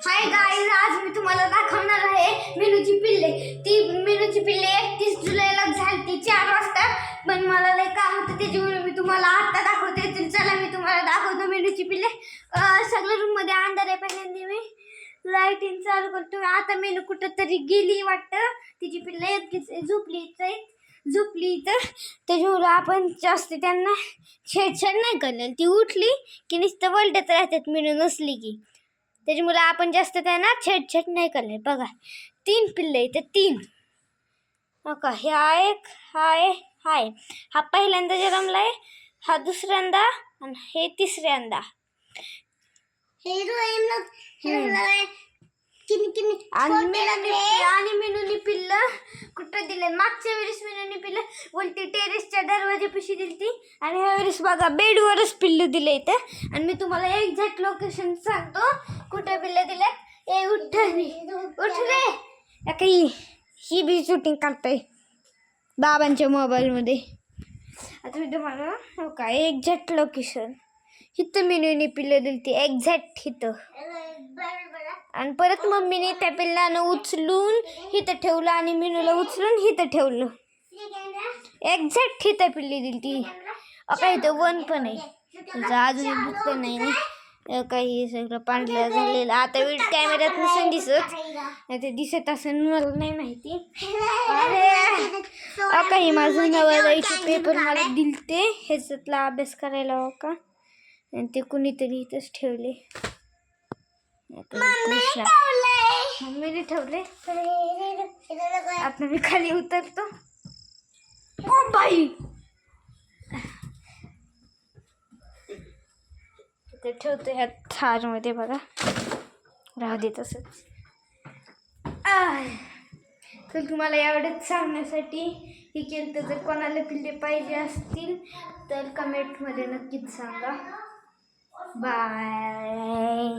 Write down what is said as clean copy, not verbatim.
Hi guys, आज मी तुम्हाला दाखवणार आहे मेनूची पिल्ले. ती मेनूची पिल्ले 31 जुलैला झाली 4 वाजता, पण मला लय काम होतं त्याच्यामुळे मी तुम्हाला आता दाखवते. तर चला मी तुम्हाला दाखवतो मेनूची पिल्ले. सगळ्या रूम मध्ये अंधार आहे. पहिल्यांदा मी लाईटिंग चालू करतो. आता मेनू कुठं तरी गेली वाटतं. तिची पिल्ले झोपली तर त्याच्यामुळे आपण जास्त त्यांना छेडछाड नाही करणार. ती उठली की नुसतं वलटत राहतात मेनू नसली की. त्याच्यामुळे आपण जास्त त्यांना छेडछाड नाही करणार. बघा 3 पिल्ले इथे 3. का ह्या एक हाय हा पहिल्यांदा जन्मलाय, हा दुसऱ्यांदा आणि हे तिसऱ्यांदा. आणि मेनूनी पिल्लं कुठं दिले? मागच्या वेळेस मेनूनी पिल्लं उलटी टेरेसच्या दरवाजापाशी दिली आणि ह्या वेळेस बघा बेडवरच पिल्लं दिले इथं. आणि मी तुम्हाला एक्झॅक्ट लोकेशन सांगतो कुठं पिल्लं दिलेत. ए उठ रे. काही ही बी शूटिंग काढतोय बाबांच्या मोबाईलमध्ये. आता मी तुम्हाला काय एक्झॅक्ट लोकेशन इथं मेनूनी पिल्लं दिली ती एक्झॅक्ट इथं. आणि परत मम्मीने त्या पिल्लानं उचलून इथं ठेवलं आणि मेनूला उचलून इथं ठेवलं. एक्झॅक्ट इथं पिल्ली दिली ती. काय इथं 1 पण आहे. तुझं अजून दुखलं नाही ना. काही सगळं पांढरं झालेलं. आता कॅमेऱ्यात नसून दिसत, ते दिसत असेल मला नाही माहिती. अरे काही माझं नवराईचे पेपर मला दिलते ह्याच्यातला अभ्यास करायला हो का. आणि ते कुणीतरी इथंच ठेवले. मम्मीने ठेवले. आता मी खाली उतरतो. ओ बाई ते ठेवतो ह्या थारमध्ये. बघा राहू दे तसंच. तर तुम्हाला एवढंच सांगण्यासाठी हे केलं. तर जर कोणाला पिल्ले पाहिजे असतील तर कमेंटमध्ये नक्कीच सांगा. बाय.